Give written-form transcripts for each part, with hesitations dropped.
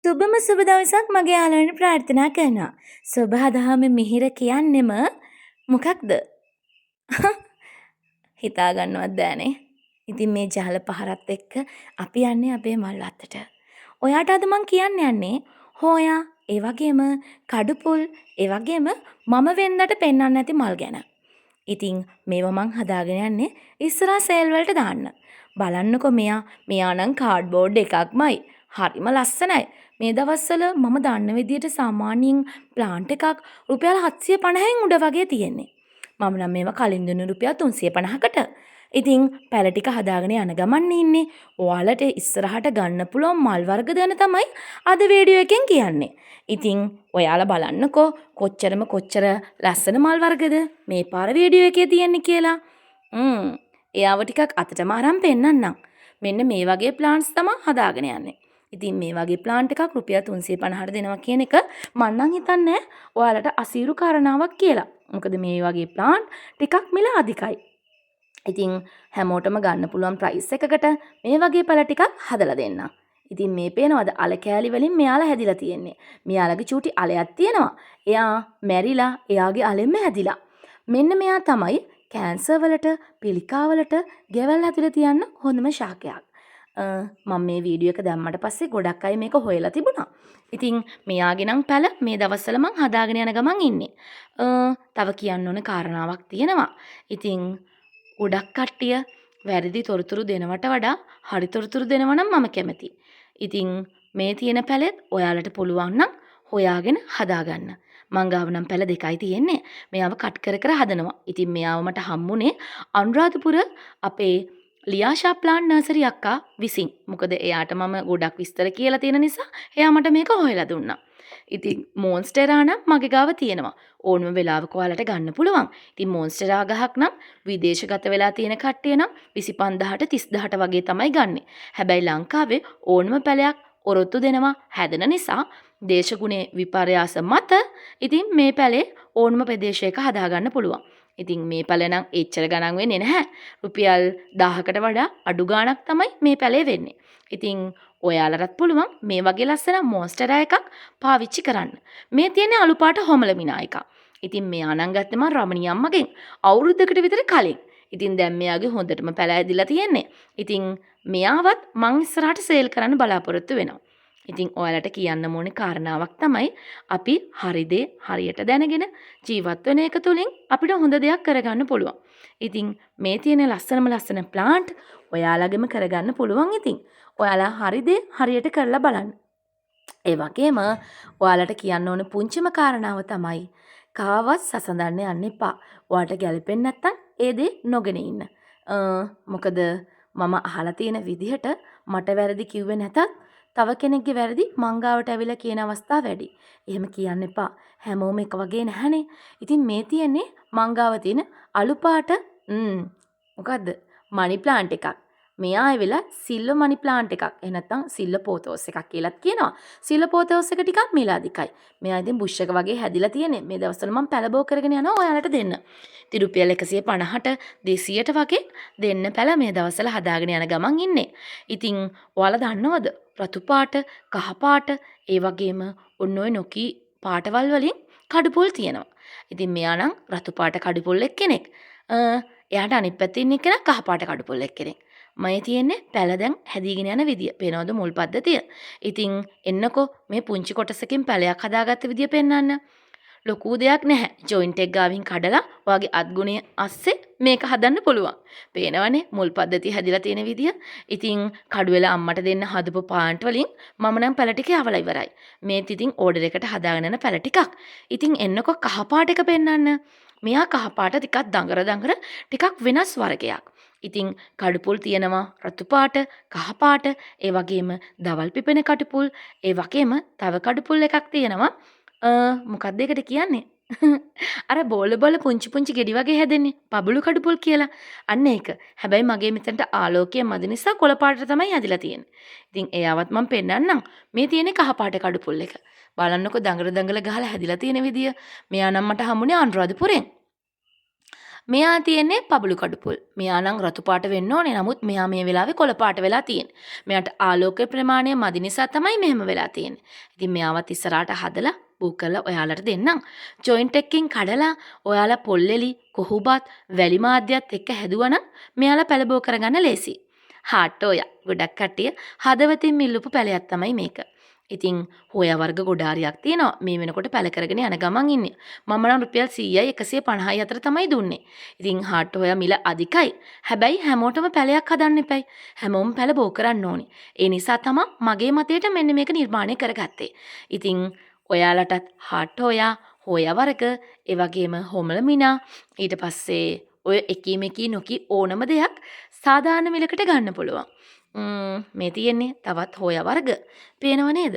සුබම සුබ දවසක් මගේ යාළුවන්ට ප්‍රාර්ථනා කරනවා. සුබ හදහම මිහිර කියන්නෙම මොකක්ද? හිතා ගන්නවත් බෑනේ. ඉතින් මේ ජහල පහරත් එක්ක අපි යන්නේ අපේ මල් අත්තට. ඔයාට අද මං කියන්න යන්නේ හෝයා, ඒ වගේම කඩුපුල්, ඒ වගේම මම වෙන්දට පෙන්වන්න නැති මල් ගැන. ඉතින් මේවා මං හදාගෙන යන්නේ ඉස්සරහා සේල් වලට දාන්න. බලන්නකෝ මෙයා නම් කාඩ්බෝඩ් එකක්මයි. හරිම ලස්සනයි. මේ දවස්වල මම දන්න විදියට සාමාන්‍යයෙන් ප්ලාන්ට් එකක් රුපියල් 750න් උඩ වගේ තියෙන්නේ. මම නම් මේවා කලින් දුන්න රුපියල් 350කට. ඉතින් පැල ටික හදාගෙන යන ගමන් ඉන්නේ. ඔයාලට ඉස්සරහට ගන්න පුළුවන් මල් වර්ග ගැන තමයි අද වීඩියෝ එකෙන් කියන්නේ. ඉතින් ඔයාලා බලන්නකෝ කොච්චර ලස්සන මල් වර්ගද මේ පාර වීඩියෝ එකේ තියෙන්නේ කියලා. එයාව ටිකක් අතටම අරන් පෙන්නන්නම්. මෙන්න මේ වගේ ප්ලාන්ට්ස් තමයි හදාගෙන යන්නේ. ඉතින් මේ වගේ ප්ලාන්ට් එකක් රුපියල් 350ට දෙනවා කියන එක මම නම් හිතන්නේ ඔයාලට අසීරු කාරණාවක් කියලා. මොකද මේ වගේ ප්ලාන්ට් ටිකක් මිල අධිකයි. ඉතින් හැමෝටම ගන්න පුළුවන් ප්‍රයිස් එකකට මේ වගේ පැල ටිකක් හදලා දෙන්න. ඉතින් මේ පේනවද අල කෑලි වලින් මෙයාලා හැදිලා තියෙන්නේ. මෙයාලගේ චූටි අලයක් තියෙනවා. එයා මැරිලා එයාගේ අලෙන්ම හැදිලා. මෙන්න මෙයා තමයි කැන්සර් වලට, පිළිකා වලට ගෙවල් ඇතුලේ තියන්න හොඳම ශාකයක්. මම මේ වීඩියෝ එක දැම්මට පස්සේ ගොඩක් අය මේක හොයලා තිබුණා. ඉතින් මෙයාගේ නම් පැල මේ දවස්වල මං හදාගෙන යන ගමන් ඉන්නේ. තව කියන්න ඕන කාරණාවක් තියෙනවා. ඉතින් ගොඩක් කට්ටිය වැරදි තොරතුරු දෙනවට වඩා හරි තොරතුරු දෙනවා නම් මම කැමතියි. ඉතින් මේ තියෙන පැලෙත් ඔයාලට පුළුවන් නම් හොයාගෙන හදාගන්න. මං ගාව නම් පැල දෙකයි තියෙන්නේ. මෙයාව කට් කර හදනවා. ඉතින් මෙයාව මට හම්බුනේ අනුරාධපුර අපේ ලියාෂා ප්ලාන්ට් නර්සරි අක්කා විසින්. මොකද එයාට මම ගොඩක් විස්තර කියලා තියෙන නිසා එයා මට මේක හොයලා දුන්නා. ඉතින් මොන්ස්ටෙරා නම් මගේ ගාව තියෙනවා. ඕනම වෙලාවක ඔයාලට ගන්න පුළුවන්. ඉතින් මොන්ස්ටෙරා ගහක් නම් විදේශගත වෙලා තියෙන කට්ටිය නම් 25000ට 30000ට වගේ තමයි ගන්නෙ. හැබැයි ලංකාවේ ඕනම පැලයක් ඔරොත්තු දෙනවා හැදෙන නිසා දේශගුණේ විපර්යාස මත ඉතින් මේ පැලේ ඕනම ප්‍රදේශයක හදාගන්න පුළුවන්. ඉතින් මේ පැල නම් එච්චර ගණන් වෙන්නේ නැහැ. රුපියල් 1000කට වඩා අඩු ගාණක් තමයි මේ පැලේ වෙන්නේ. ඉතින් ඔයාලටත් පුළුවන් මේ වගේ ලස්සන මොන්ස්ටරා එකක් පාවිච්චි කරන්න. මේ තියෙන්නේ අලු පාට හොමලමිනා එකක්. ඉතින් මෙයා නම් ගත්තේ මම රමණී අම්මගෙන් අවුරුද්දකට විතර කලින්. ඉතින් දැන් මෙයාගේ හොඳටම පැල ඇදිලා තියෙන්නේ. ඉතින් මෙයාවත් මං ඉස්සරහට සේල් කරන්න බලාපොරොත්තු වෙනවා. ඉතින් ඔයාලට කියන්න ඕනේ කාරණාවක් තමයි අපි හරි දේ හරියට දැනගෙන ජීවත් වෙන එක තුලින් අපිට හොඳ දෙයක් කරගන්න පුළුවන්. ඉතින් මේ තියෙන ලස්සන ප්ලාන්ට් ඔයාලගෙම කරගන්න පුළුවන්. ඉතින් ඔයාලා හරි දේ හරියට කරලා බලන්න. ඒ වගේම ඔයාලට කියන්න ඕන පුංචිම කාරණාව තමයි කාවත් සසඳන්න යන්න එපා. ඔයාලට ගැලපෙන්නේ නැත්තම් ඒ දේ නොගෙන ඉන්න. මොකද මම අහලා තියෙන විදිහට මට වැරදි කිව්වේ නැතත් තව කෙනෙක්ගේ වැරදි මංගාවට ඇවිල්ලා කියන අවස්ථා වැඩි. එහෙම කියන්න එපා. හැමෝම එක වගේ නැහනේ. ඉතින් මේ තියෙන්නේ මංගාව තියෙන අලු පාට මොකද්ද? මනි ප්ලාන්ට් එකක්. මෙයා ඇවිල්ලා සිල්ව මනි ප්ලාන්ට් එකක්. එහෙ නැත්නම් සිල්ව පෝතෝස් එකක් කියලාත් කියනවා. සිල්ව පෝතෝස් එක ටිකක් මිලාදිකයි. මෙයා ඉතින් බුෂ් එක වගේ හැදිලා තියෙන්නේ. මේ දවස්වල මම පැලබෝ කරගෙන යනවා ඔයාලට දෙන්න. ඉතින් රුපියල් 150ට 200ට වගේ දෙන්න පැල මේ දවස්වල හදාගෙන යන ගමන් ඉන්නේ. ඉතින් ඔයාලා දන්නවද? රතු පාට, කහ පාට, ඒ වගේම ඔන්න ඔය නොකී පාටවල් වලින් කඩුපොල් තියෙනවා. ඉතින් මෙයා නම් රතු පාට කඩුපොල් එක්කෙනෙක්. එයාට අනිත් පැත්තේ ඉන්න කෙනා කහ පාට කඩුපොල් එක්කෙනෙක්. මම තියෙන්නේ පැල දැන් හැදීගෙන යන විදිය. පේනවද මුල් පද්ධතිය? ඉතින් එන්නකෝ මේ පුංචි කොටසකින් පැලයක් හදාගත්ත විදිය පෙන්වන්න. ලොකු දෙයක් නැහැ. ජොයින්ට් එක ගාවින් කඩලා ඔයාගේ අත්ගුණයේ අස්සේ මේක හදන්න පුළුවන්. පේනවනේ මුල් පද්ධතිය හැදිලා තියෙන විදිය. ඉතින් කඩුවෙල අම්මට දෙන්න හදපු පාන්ට් වලින් මම නම් පැල ටික යවලා ඉවරයි. මේත් ඉතින් ඕඩර් එකට හදාගෙන යන පැල ටිකක්. ඉතින් එන්නකෝ කහ පාට එක පෙන්වන්න. මෙයා කහ පාට ටිකක් දඟර ටිකක් වෙනස් වර්ගයක්. ඉතින් කඩුපුල් තියෙනවා රතු පාට, කහ පාට, ඒ වගේම දවල් පිපෙන කඩුපුල්, ඒ වගේම තව කඩුපුල් එකක් තියෙනවා. මොකක්ද ඒකට කියන්නේ? අර බෝල පුංචි ගෙඩි වගේ හැදෙන්නේ පබළු කඩුපුල් කියලා. අන්න ඒක. හැබැයි මගේ මෙතනට ආලෝකය මදි නිසා කොළ පාටට තමයි හැදිලා තියෙන්නේ. ඉතින් එයාවත් මම පෙන්නන්නම්. මේ තියෙන්නේ කහ පාට කඩුපුල් එක. බලන්නකෝ දඟල ගහලා හැදිලා තියෙන විදිය. මෙයා නම් මට හම්බුනේ අනුරාධපුරෙන්. මෙයා තියෙන්නේ පබළු කඩුපුල්. මෙයා නම් රතු පාට වෙන්න ඕනේ. නමුත් මෙයා මේ වෙලාවේ කොළ පාට වෙලා තියෙන්නේ. මෙයාට ආලෝක ප්‍රමාණය මදි නිසා තමයි මෙහෙම වෙලා තියෙන්නේ. ඉතින් මෙයාවත් ඉස්සරහට හදලා බුක් කරලා ඔයාලට දෙන්නම්. ජොයින්ට් එකකින් කඩලා ඔයාලා පොල්ලෙලි, කොහුබත්, වැලි මාධ්‍යත් එක්ක හැදුවනම් මෙයාලා පැලබෝ කරගන්න ලේසි. හාට් හෝයා ගොඩක් කට්ටිය හදවතින් මිල්ලපු පැලයක් තමයි මේක. ඉතින් හෝයා වර්ග ගොඩාරියක් තියෙනවා. මේ වෙනකොට පැල කරගෙන යන ගමන් ඉන්නේ. මම නම් රුපියල් 100යි 150යි අතර තමයි දුන්නේ. ඉතින් හාට් හෝයා මිල අධිකයි. හැබැයි හැමෝටම පැලයක් හදන්න එපයි. හැමෝම පැල බෝ කරන්න ඕනේ. ඒ නිසා තමයි මගේ මතයට මෙන්න මේක නිර්මාණය කරගත්තේ. ඉතින් ඔයාලටත් හාට් හෝයා, හෝයා වර්ග, ඒ වගේම හොමල මිනා, ඊට පස්සේ ඔය එකීමේකී නොකී ඕනම දෙයක් සාධාරණ මිලකට ගන්න පුළුවන්. මේ තියෙන්නේ තවත් හෝයා වර්ග. පේනව නේද?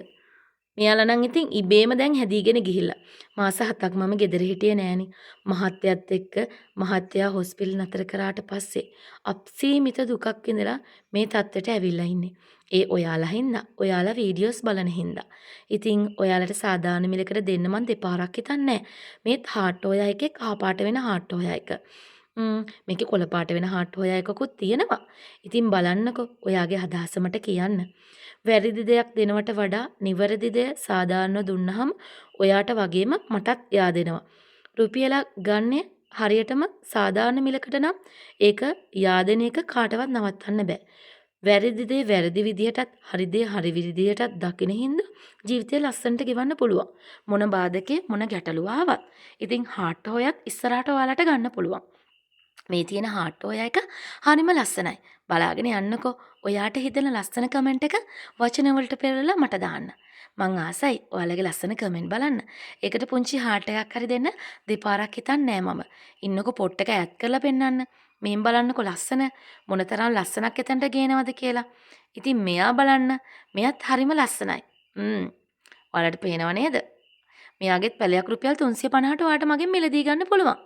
මෙයාලා නම් ඉතින් ඉබේම දැන් හැදීගෙන ගිහිල්ලා. මාස 7ක් මම ගෙදර හිටියේ නෑනේ. මහත්තයත් එක්ක මහත්තයා හොස්පිටල් නතර කරාට පස්සේ අප්සීමිත දුකක් ඉඳලා මේ තත්ත්වයට ඇවිල්ලා ඉන්නේ. ඒ ඔයාලා හින්දා, ඔයාලා වීඩියෝස් බලන හින්දා. ඉතින් ඔයාලට සාධාරණ මිලකට දෙන්න මං දෙපාරක් හිතන්නේ නෑ. මේ හාට් හෝයා එකේ කහ පාට වෙන හාට් හෝයා එක. මේකේ කොළ පාට වෙන හාට් හෝයා එකකුත් තියෙනවා. ඉතින් බලන්නකෝ ඔයාගේ අදහස මට කියන්න. වැරදි දෙයක් දෙනවට වඩා නිවැරදි දෙය සාධාරණ දුන්නහම ඔයාට වගේම මටත් yaadෙනවා. රුපියලක් ගන්නේ හරියටම සාධාරණ මිලකට නම් ඒක yaadෙන එක කාටවත් නවත්තන්න බෑ. වැරදි දේ වැරදි විදියටත් හරි දේ හරි විදියටත් දකින හින්දා ජීවිතය ලස්සනට ගෙවන්න පුළුවන්. මොන බාධකේ මොන ගැටලුව ආවත්. ඉතින් හාට් හෝයත් ඉස්සරහට ඔයාලට ගන්න පුළුවන්. මේ තියෙන හාට් හෝයා එක හරිම ලස්සනයි. බලාගෙන යන්නකෝ. ඔයාට හිතෙන ලස්සන කමෙන්ට් එක වචන වලට පෙරලා මට දාන්න. මං ආසයි ඔයාලගේ ලස්සන කමෙන්ට් බලන්න. ඒකට පුංචි හාට් එකක් හරි දෙන්න දෙපාරක් හිතන්නේ නෑ මම. ඉන්නකෝ පොට් එක ඈඩ් කරලා පෙන්නන්න. මේන් බලන්නකෝ ලස්සන මොනතරම් ලස්සනක් එතනට ගේනවද කියලා. ඉතින් මෙයා බලන්න. මෙයත් හරිම ලස්සනයි. ඔයාලට පේනව නේද? මෙයාගෙත් පැලයක් රුපියල් 350ට ඔයාට මගෙන් මිලදී ගන්න පුළුවන්.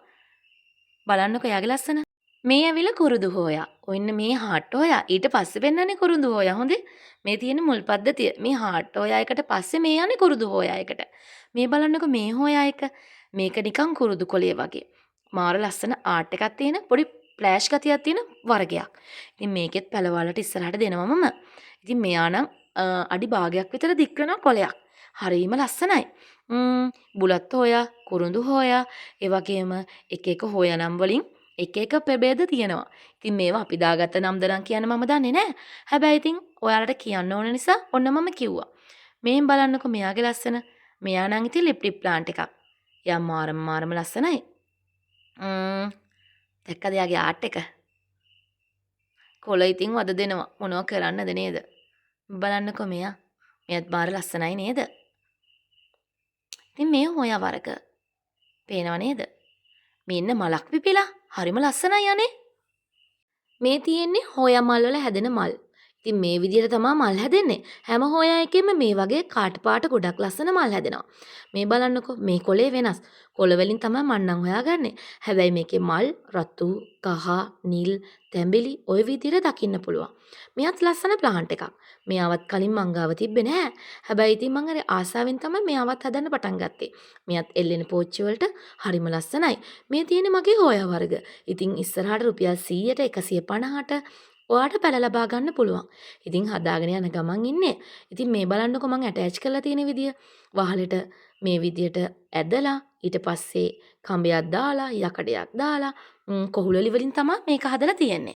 බලන්නකෝ එයාගේ ලස්සන. මේ ඇවිල්ලා කුරුදු හෝයා. ඔන්න මේ හාට් හෝයා. ඊට පස්සේ පෙන්නන්නේ කුරුදු හෝයා. හොඳේ. මේ තියෙන මුල් පද්ධතිය. මේ හාට් හෝයා එකට පස්සේ මේ යන්නේ කුරුදු හෝයා එකට. මේ බලන්නකෝ මේ හෝයා එක. මේක නිකන් කුරුදු කොළේ වගේ. මාර ලස්සන ආර්ට් එකක් තියෙන පොඩි ෆ්ලෑෂ් ගතියක් තියෙන වර්ගයක්. ඉතින් මේකෙත් පැලවලට ඉස්සරහට දෙනවා මම. ඉතින් මෙයා නම් අඩි භාගයක් විතර දික් වෙන කොළයක්. හරිම ලස්සනයි. බුලත් හෝයා, කුරුඳු හෝයා, ඒ වගේම එක එක හෝයා නම් වලින් එක එක ප්‍රභේද තියෙනවා. ඉතින් මේවා අපි දාගත්ත නම් දරන් කියන්න මම දන්නේ නැහැ. හැබැයි ඉතින් ඔයාලට කියන්න ඕන නිසා ඔන්න මම කිව්වා. මේන් බලන්නකෝ මෙයාගේ ලස්සන. මෙයා නම් ඉතින් ලිප් ප්ලාන්ට් එකක්. යා මාරම ලස්සනයි. දැක්කද යාගේ ආර්ට් එක? කොළ ඉතින් වද දෙනවා. මොනව කරන්නද නේද? බලන්නකෝ මෙයා. මෙයත් මාර ලස්සනයි නේද? ඉතින් මේ හොයා වර්ග. පේනව නේද? මෙන්න මලක් පිපිලා. හරිම ලස්සනයි අනේ. මේ තියෙන්නේ හොයා මල් වල හැදෙන මල්. ඉතින් මේ විදිහට තමයි මල් හැදෙන්නේ. හැම හොයා එකෙම මේ වගේ කාට පාට ගොඩක් ලස්සන මල් හැදෙනවා. මේ බලන්නකෝ මේ කොළේ වෙනස්. කොළ වලින් තමයි මන්නම් හොයාගන්නේ. හැබැයි මේකේ මල් රතු, කහ, නිල්, තැඹිලි ওই විදිහට දකින්න පුළුවන්. මෙයත් ලස්සන ප්ලාන්ට් එකක්. මෙයාවත් කලින් මං ගාව තිබ්බේ නෑ. හැබැයි ඉතින් මං අර ආසාවෙන් තමයි මෙයාවත් හදන්න පටන් ගත්තේ. මෙයත් එල්ලෙන පෝච්චි වලට හරිම ලස්සනයි. මේ තියෙන්නේ මගේ හොයා වර්ග. ඉතින් ඉස්සරහට රුපියල් 100ට 150ට ඔයාට පැල ලබා ගන්න පුළුවන්. ඉතින් හදාගෙන යන ගමන් ඉන්නේ. ඉතින් මේ බලන්නකෝ මං ඇටච් කරලා තියෙන විදිය. වහලෙට මේ විදියට ඇදලා ඊට පස්සේ කඹයක් දාලා යකඩයක් දාලා කොහුලලි වලින් තමයි මේක හදලා තියෙන්නේ.